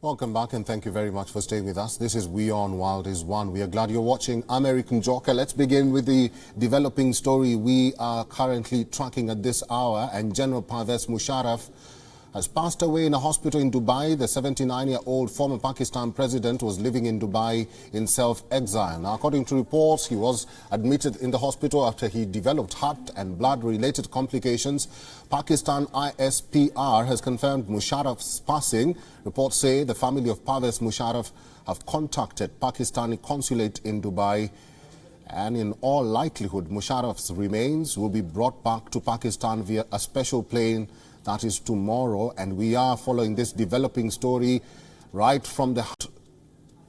Welcome back and thank you very much for staying with us. This is WION World is One. We are glad you're watching American Joker. Let's begin with the developing story we are currently tracking at this hour. And General Pervez Musharraf has passed away in a hospital in Dubai. The 79-year-old former Pakistan president was living in Dubai in self-exile. Now, according to reports, he was admitted in the hospital after he developed heart and blood-related complications. Pakistan ISPR has confirmed Musharraf's passing. Reports say the family of Pervez Musharraf have contacted Pakistani consulate in Dubai, and in all likelihood, Musharraf's remains will be brought back to Pakistan via a special plane. That is tomorrow, and we are following this developing story right from the heart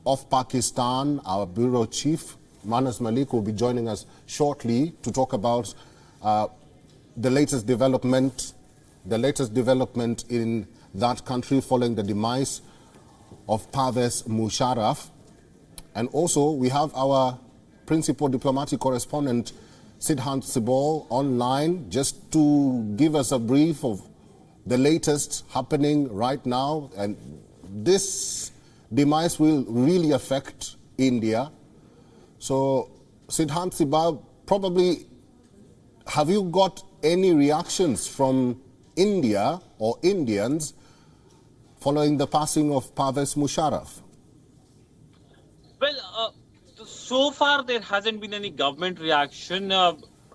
of Pakistan. Our bureau chief, Manas Malik, will be joining us shortly to talk about the latest development in that country following the demise of Pervez Musharraf. And also, we have our principal diplomatic correspondent, Sidhant Sibol, online just to give us a brief of the latest happening right now. And this demise will really affect India. So, Sidhant Sibol, probably, have you got any reactions from India or Indians following the passing of Pervez Musharraf? Well, so far there hasn't been any government reaction.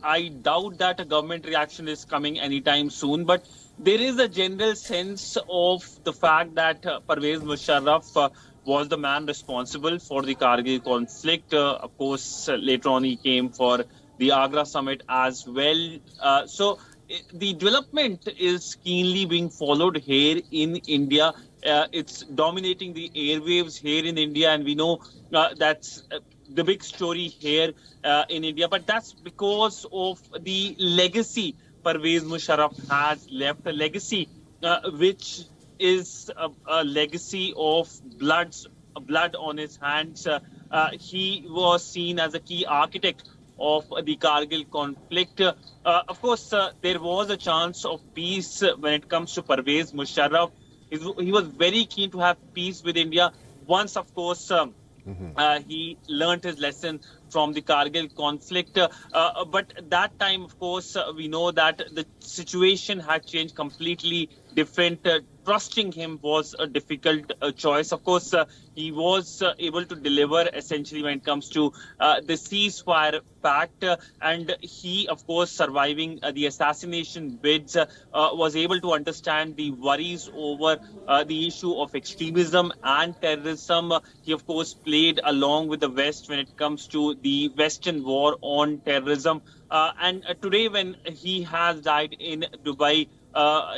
I doubt that a government reaction is coming anytime soon, but there is a general sense of the fact that Pervez Musharraf was the man responsible for the Kargil conflict. Of course, later on he came for the Agra summit as well. So the development is keenly being followed here in India. It's dominating the airwaves here in India, and we know that's the big story here in India. But that's because of the legacy Pervez Musharraf has left, a legacy which is a legacy of blood on his hands. He was seen as a key architect of the Kargil conflict. Of course, there was a chance of peace when it comes to Pervez Musharraf. He was very keen to have peace with India once, of course, he learned his lesson from the Kargil conflict. But that time, of course, we know that the situation had changed completely different. Trusting him was a difficult choice. Of course, he was able to deliver essentially when it comes to the ceasefire pact. And he, of course, surviving the assassination bids, was able to understand the worries over the issue of extremism and terrorism. He, of course, played along with the West when it comes to the Western war on terrorism. And today, when he has died in Dubai,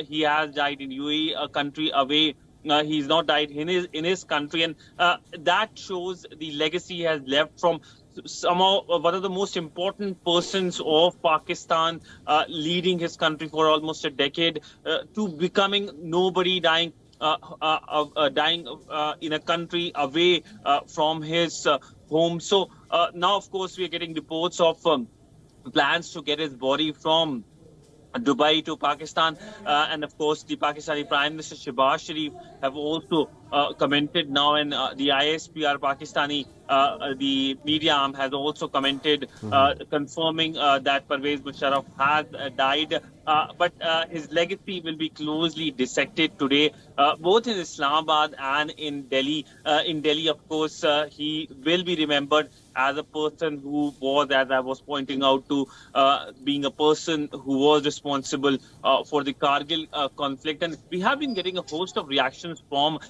he has died in UAE, a country away. He's not died in his country, and that shows the legacy he has left from somehow one of the most important persons of Pakistan, leading his country for almost a decade, to becoming nobody, dying in a country away from his home. So now, of course, we are getting reports of plans to get his body from Dubai to Pakistan, and of course the Pakistani Prime Minister Shehbaz Sharif have also commented now, and the ISPR Pakistani, the media arm, has also commented, confirming that Pervez Musharraf has died. But his legacy will be closely dissected today, both in Islamabad and in Delhi. In Delhi, of course, he will be remembered as a person who was, as I was pointing out, to being a person who was responsible for the Kargil conflict. And we have been getting a host of reactions from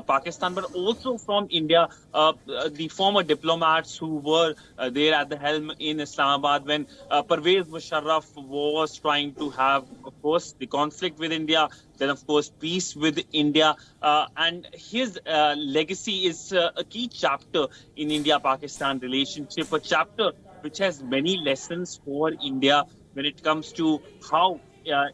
Pakistan, but also from India. The former diplomats who were there at the helm in Islamabad when Pervez Musharraf was trying to have, of course, the conflict with India, then, of course, peace with India. And his legacy is a key chapter in India-Pakistan relationship, a chapter which has many lessons for India when it comes to how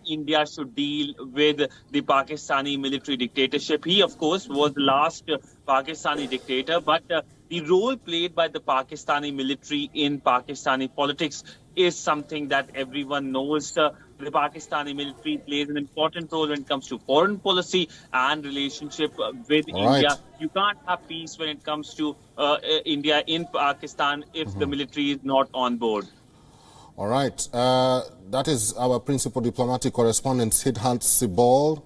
India should deal with the Pakistani military dictatorship. He, of course, was the last Pakistani dictator, but the role played by the Pakistani military in Pakistani politics is something that everyone knows. the Pakistani military plays an important role when it comes to foreign policy and relationship with All right. India. You can't have peace when it comes to India in Pakistan if the military is not on board. All right. That is our principal diplomatic correspondent, Sidhant Sibol,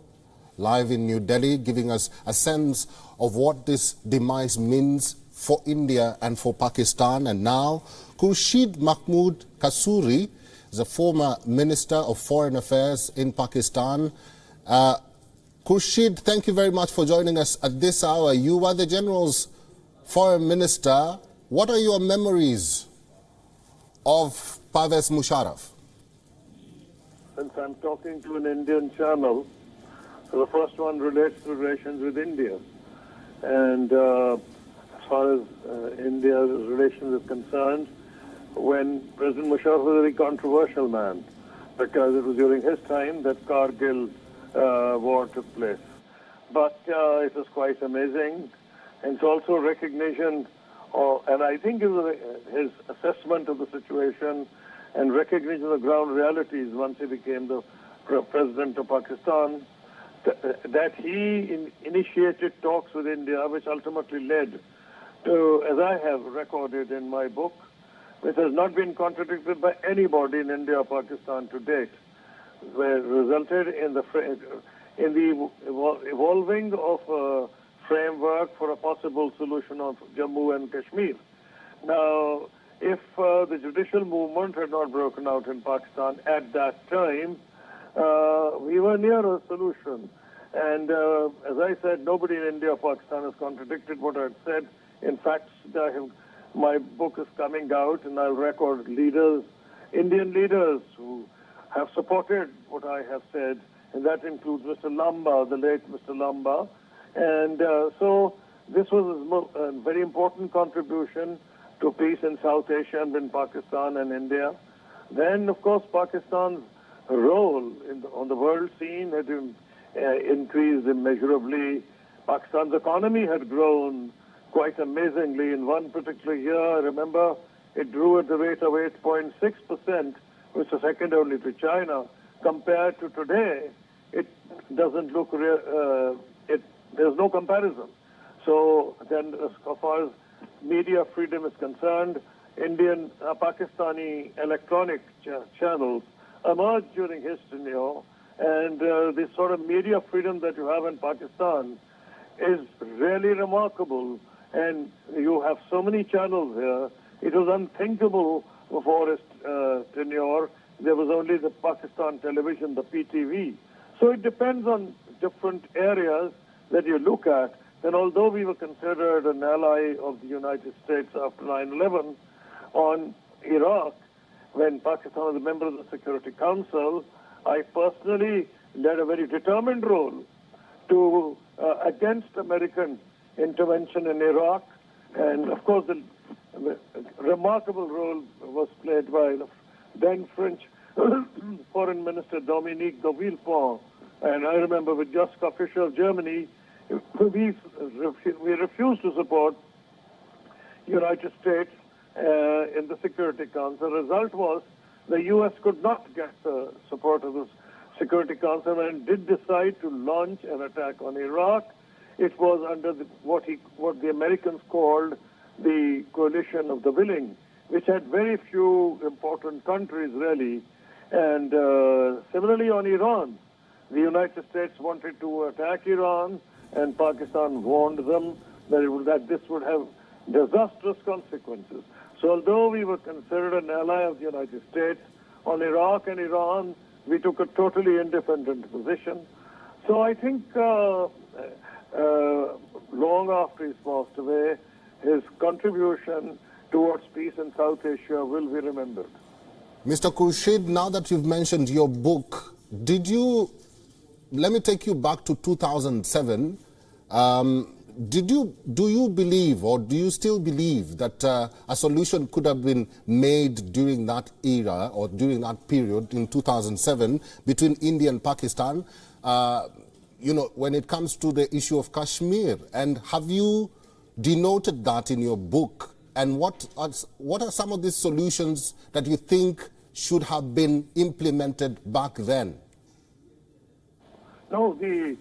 live in New Delhi, giving us a sense of what this demise means for India and for Pakistan. And now, Khurshid Mahmud Kasuri is a former Minister of Foreign Affairs in Pakistan. Khurshid, thank you very much for joining us at this hour. You were the General's Foreign Minister. What are your memories of Pervez Musharraf? Since I'm talking to an Indian channel, so the first one relates to relations with India. And as far as India's relations is concerned, when President Musharraf was a very controversial man, because it was during his time that Kargil war took place. But it was quite amazing. And it's also recognition, and I think it was his assessment of the situation and recognition of the ground realities once he became the president of Pakistan, that he initiated talks with India, which ultimately led to, as I have recorded in my book, which has not been contradicted by anybody in India or Pakistan to date, where resulted in the evolving of a framework for a possible solution of Jammu and Kashmir. Now, if the judicial movement had not broken out in Pakistan at that time, we were near a solution. And as I said, nobody in India or Pakistan has contradicted what I had said. In fact, my book is coming out, and I'll record leaders, Indian leaders who have supported what I have said, and that includes Mr. Lamba, the late Mr. Lamba. And so this was a very important contribution to peace in South Asia and in Pakistan and India. Then, of course, Pakistan's role on the world scene had increased immeasurably. Pakistan's economy had grown quite amazingly. In one particular year, I remember, it grew at the rate of 8.6%, which is second only to China. Compared to today, it doesn't look there's no comparison. So then, as far as media freedom is concerned, Indian, Pakistani electronic channels emerged during his tenure, and this sort of media freedom that you have in Pakistan is really remarkable. And you have so many channels here. It was unthinkable before his tenure. There was only the Pakistan television, the PTV. So it depends on different areas that you look at. And although we were considered an ally of the United States after 9/11 on Iraq, when Pakistan was a member of the Security Council, I personally led a very determined role to against American intervention in Iraq. And of course, the remarkable role was played by the then French Foreign Minister Dominique de Villepin. And I remember with Joschka Fischer of Germany, we refused to support United States in the Security Council. The result was the U.S. could not get the support of the Security Council and did decide to launch an attack on Iraq. It was under what the Americans called the coalition of the willing, which had very few important countries really. And similarly on Iran, the United States wanted to attack Iran, and Pakistan warned them that this would have disastrous consequences. So although we were considered an ally of the United States, on Iraq and Iran, we took a totally independent position. So I think long after he's passed away, his contribution towards peace in South Asia will be remembered. Mr. Khurshid, now that you've mentioned your book, let me take you back to 2007. Do you believe, or do you still believe, that a solution could have been made during that era or during that period in 2007 between India and Pakistan, when it comes to the issue of Kashmir? And have you denoted that in your book? And what are some of these solutions that you think should have been implemented back then? No, the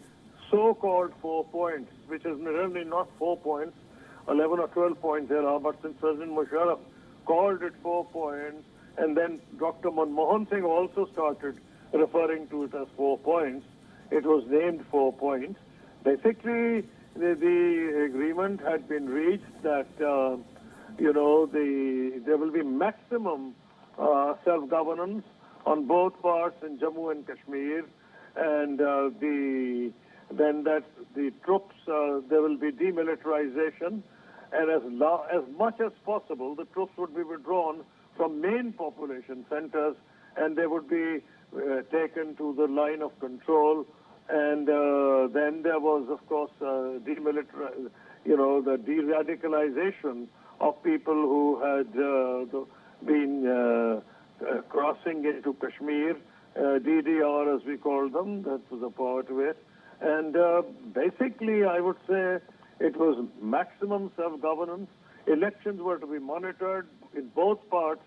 so-called 4 points, which is really not 4 points, 11 or 12 points there are, but since President Musharraf called it 4 points, and then Dr. Manmohan Singh also started referring to it as 4 points, it was named 4 points. Basically, the agreement had been reached that, there will be maximum self-governance on both parts in Jammu and Kashmir, and then that the troops, there will be demilitarization, and as much as possible, the troops would be withdrawn from main population centers, and they would be taken to the line of control. And then there was, of course, the de-radicalization of people who had been crossing into Kashmir, DDR as we call them, that was a part of it. And basically, I would say it was maximum self-governance. Elections were to be monitored in both parts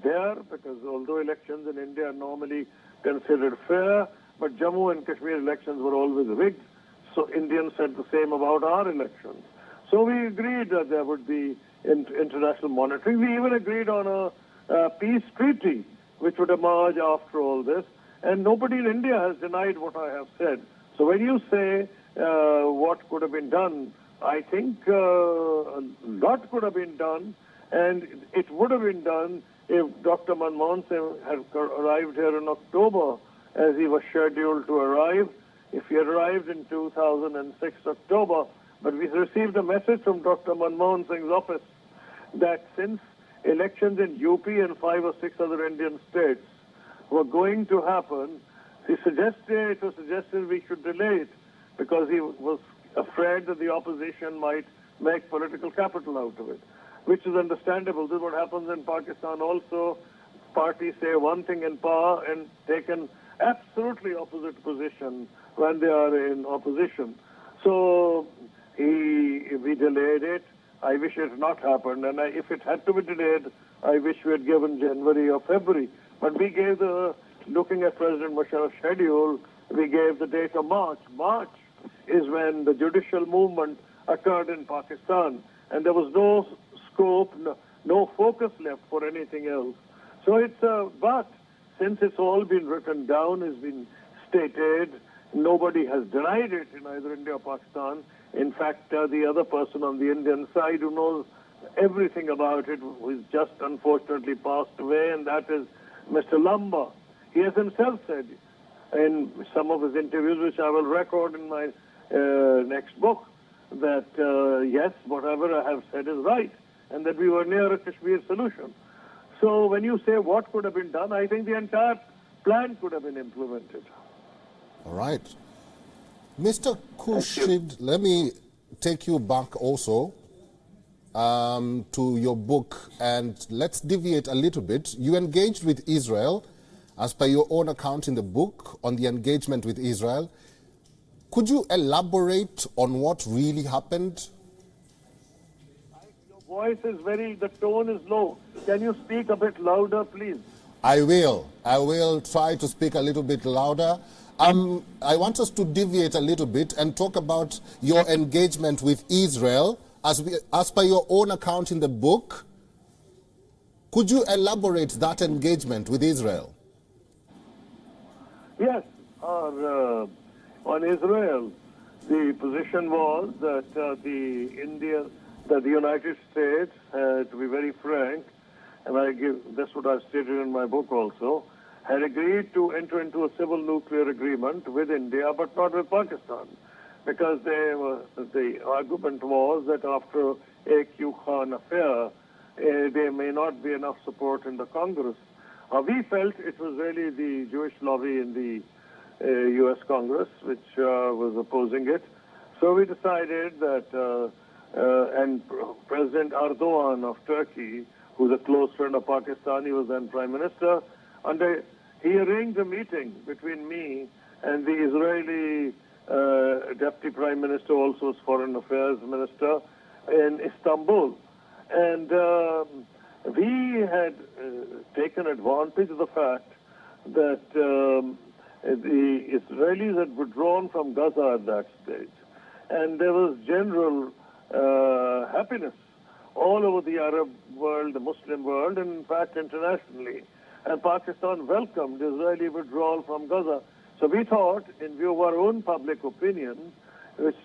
there, because although elections in India are normally considered fair, but Jammu and Kashmir elections were always rigged. So Indians said the same about our elections. So we agreed that there would be international monitoring. We even agreed on a peace treaty, which would emerge after all this. And nobody in India has denied what I have said. So when you say what could have been done, I think a lot could have been done, and it would have been done if Dr. Manmohan Singh had arrived here in October, as he was scheduled to arrive. If he had arrived in 2006 October, but we received a message from Dr. Manmohan Singh's office that since elections in UP and 5 or 6 other Indian states were going to happen, it was suggested we should delay it because he was afraid that the opposition might make political capital out of it, which is understandable. This is what happens in Pakistan also. Parties say one thing in power and take an absolutely opposite position when they are in opposition. So we delayed it. I wish it had not happened. And if it had to be delayed, I wish we had given January or February. But we gave looking at President Musharraf's schedule, we gave the date of March. March is when the judicial movement occurred in Pakistan. And there was no scope, no focus left for anything else. So but since it's all been written down, it's been stated, nobody has denied it in either India or Pakistan. In fact, the other person on the Indian side who knows everything about it, who is just unfortunately passed away, and that is Mr. Lamba. He has himself said in some of his interviews, which I will record in my next book, that yes, whatever I have said is right, and that we were near a Kashmir solution. So when you say what could have been done, I think the entire plan could have been implemented. All right. Mr. Khurshid, let me take you back also to your book, and let's deviate a little bit. You engaged with Israel, as per your own account in the book, on the engagement with Israel. Could you elaborate on what really happened? Your voice is the tone is low. Can you speak a bit louder, please? I will try to speak a little bit louder. I want us to deviate a little bit and talk about your engagement with Israel. As per your own account in the book, could you elaborate that engagement with Israel? Yes. On Israel, the position was that the United States, to be very frank, and that's what I've stated in my book also, had agreed to enter into a civil nuclear agreement with India, but not with Pakistan, because the argument was that after A.Q. Khan affair, there may not be enough support in the Congress. We felt it was really the Jewish lobby in the U.S. Congress which was opposing it. So we decided that, and President Erdogan of Turkey, who's a close friend of Pakistan, he was then Prime Minister, he arranged a meeting between me and the Israeli Deputy Prime Minister, also as Foreign Affairs Minister, in Istanbul. And we had taken advantage of the fact that the Israelis had withdrawn from Gaza at that stage. And there was general happiness all over the Arab world, the Muslim world, and in fact internationally. And Pakistan welcomed Israeli withdrawal from Gaza. So we thought, in view of our own public opinion, which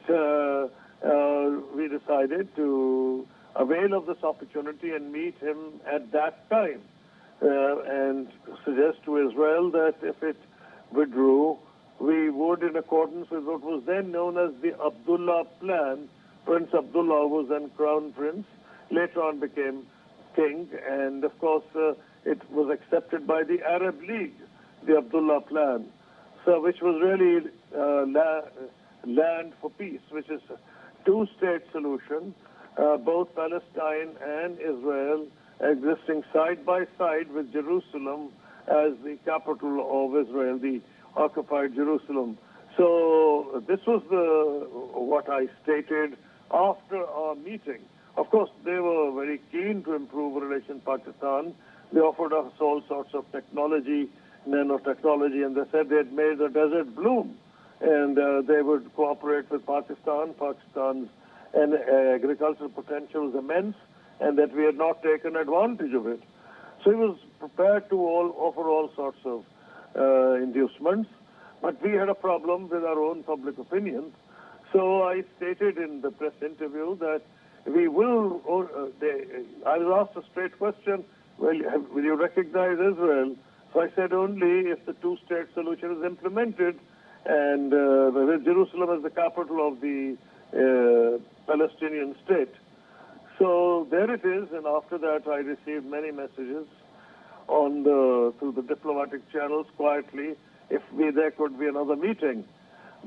we decided to avail of this opportunity and meet him at that time and suggest to Israel that if it withdrew, we would, in accordance with what was then known as the Abdullah Plan. Prince Abdullah was then crown prince, later on became king, and of course it was accepted by the Arab League, the Abdullah Plan, so which was really land for peace, which is a two-state solution, both Palestine and Israel existing side by side with Jerusalem as the capital of Israel, the occupied Jerusalem. So this was what I stated after our meeting. Of course, they were very keen to improve relations with Pakistan. They offered us all sorts of technology, nanotechnology, and they said they had made the desert bloom. And they would cooperate with Pakistan. Pakistan's agricultural potential is immense, and that we had not taken advantage of it. So he was prepared to offer all sorts of inducements, but we had a problem with our own public opinion. So I stated in the press interview that we will, I was asked a straight question, well, will you recognize Israel? So I said only if the two-state solution is implemented and with Jerusalem as the capital of the Palestinian state. So there it is, and after that I received many messages through the diplomatic channels quietly, if there could be another meeting.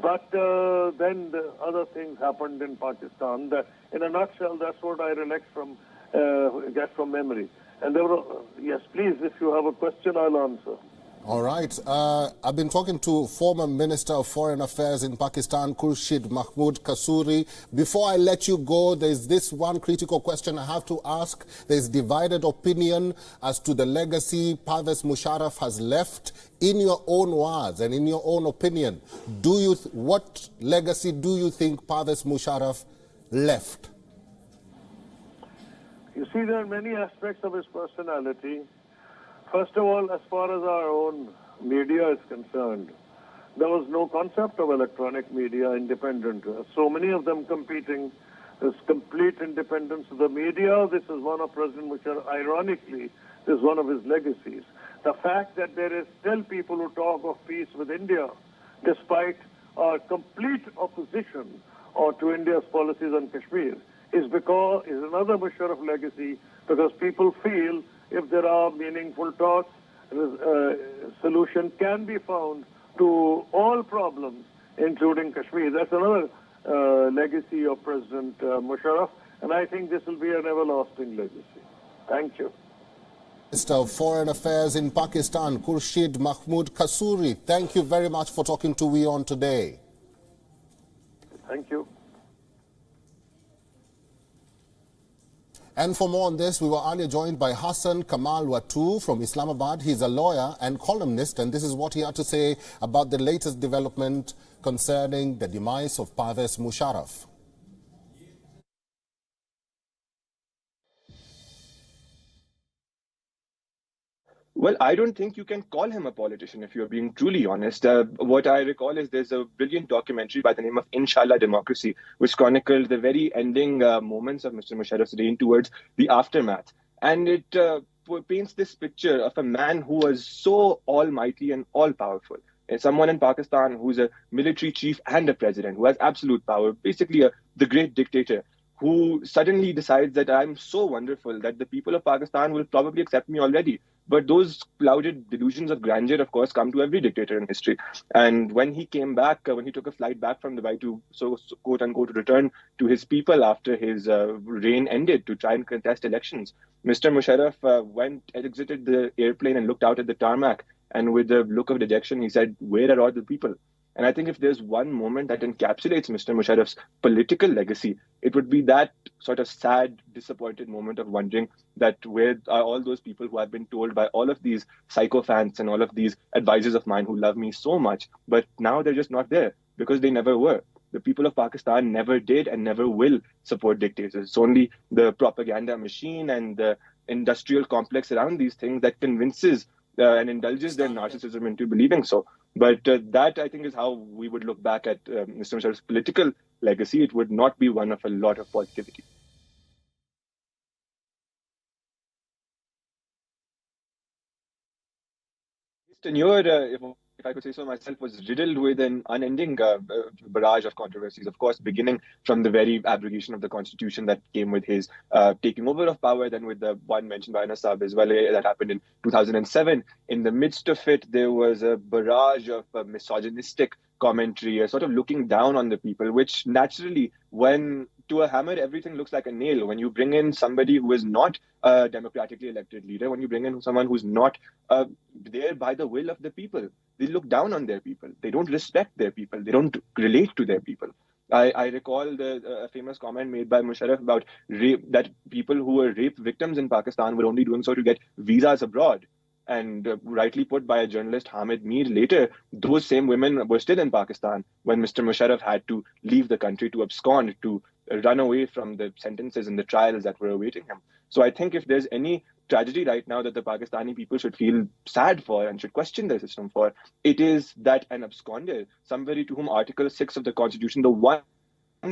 But then the other things happened in Pakistan. That, in a nutshell, that's what I get from memory. And there were, yes, please, if you have a question, I'll answer. All right. I've been talking to former Minister of Foreign Affairs in Pakistan, Khurshid Mahmud Kasuri. Before I let you go, there's this one critical question I have to ask. There's divided opinion as to the legacy Pervez Musharraf has left. In your own words and in your own opinion, what legacy do you think Pervez Musharraf left? You see, there are many aspects of his personality. First of all, as far as our own media is concerned, there was no concept of electronic media independent. So many of them competing. There's complete independence of the media. This is one of President Musharraf, ironically, this is one of his legacies. The fact that there is still people who talk of peace with India, despite our complete opposition to India's policies on Kashmir, is another Musharraf legacy, because people feel if there are meaningful talks, solution can be found to all problems, including Kashmir. That's another legacy of President Musharraf, and I think this will be an everlasting legacy. Thank you. Minister of Foreign Affairs in Pakistan, Khurshid Mahmud Kasuri, thank you very much for talking to WION today. Thank you. And for more on this, we were earlier joined by Hassan Kamal Watu from Islamabad. He's a lawyer and columnist, and this is what he had to say about the latest development concerning the demise of Pervez Musharraf. Well, I don't think you can call him a politician if you're being truly honest. What I recall is there's a brilliant documentary by the name of Inshallah Democracy, which chronicled the very ending moments of Mr. Musharraf's reign towards the aftermath. And it paints this picture of a man who was so almighty and all-powerful. And someone in Pakistan who's a military chief and a president, who has absolute power, basically the great dictator, who suddenly decides that I'm so wonderful that the people of Pakistan will probably accept me already. But those clouded delusions of grandeur, of course, come to every dictator in history. And when he came back, when he took a flight back from Dubai to, quote-unquote, return to his people after his reign ended to try and contest elections, Mr. Musharraf exited the airplane and looked out at the tarmac. And with a look of dejection, he said, "Where are all the people?" And I think if there's one moment that encapsulates Mr. Musharraf's political legacy, it would be that sort of sad, disappointed moment of wondering that where are all those people who have been told by all of these sycophants and all of these advisors of mine who love me so much, but now they're just not there because they never were. The people of Pakistan never did and never will support dictators. It's only the propaganda machine and the industrial complex around these things that convinces and indulges their narcissism into believing so. But that, I think, is how we would look back at Mr. Musharraf's political legacy. It would not be one of a lot of positivity. His tenure, if I could say so myself, was riddled with an unending barrage of controversies. Of course, beginning from the very abrogation of the constitution that came with his taking over of power, then with the one mentioned by Nasab as well that happened in 2007. In the midst of it, there was a barrage of misogynistic commentary, sort of looking down on the people, which naturally, when to a hammer, everything looks like a nail. When you bring in somebody who is not a democratically elected leader, when you bring in someone who's not there by the will of the people, they look down on their people. They don't respect their people. They don't relate to their people. I recall the famous comment made by Musharraf about rape, that people who were rape victims in Pakistan were only doing so to get visas abroad. And rightly put by a journalist, Hamid Mir, later, those same women were still in Pakistan when Mr. Musharraf had to leave the country, to abscond, to run away from the sentences and the trials that were awaiting him. So I think if there's any tragedy right now that the Pakistani people should feel sad for and should question their system for, it is that an absconder, somebody to whom Article 6 of the Constitution, the one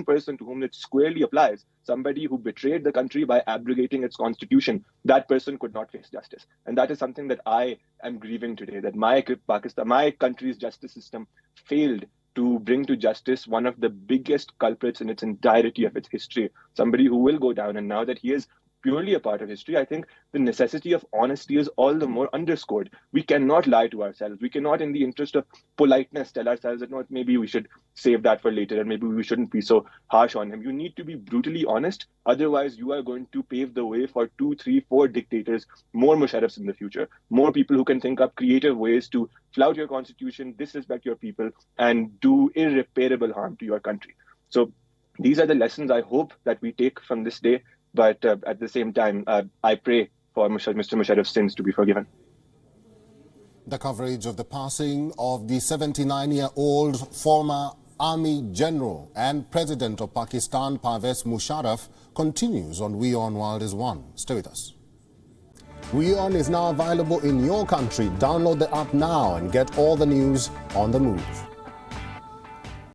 person to whom it squarely applies, somebody who betrayed the country by abrogating its constitution, that person could not face justice. And that is something that I am grieving today, that my country's justice system failed to bring to justice one of the biggest culprits in its entirety of its history, somebody who will go down. And now that he is purely a part of history, I think the necessity of honesty is all the more underscored. We cannot lie to ourselves. We cannot, in the interest of politeness, tell ourselves that, no, maybe we should save that for later and maybe we shouldn't be so harsh on him. You need to be brutally honest. Otherwise, you are going to pave the way for 2, 3, 4 dictators, more Musharrafs in the future, more people who can think up creative ways to flout your constitution, disrespect your people, and do irreparable harm to your country. So these are the lessons I hope that we take from this day. But at the same time, I pray for Mr. Musharraf's sins to be forgiven. The coverage of the passing of the 79-year-old former Army General and President of Pakistan, Pervez Musharraf, continues on WION World is One. Stay with us. WION is now available in your country. Download the app now and get all the news on the move.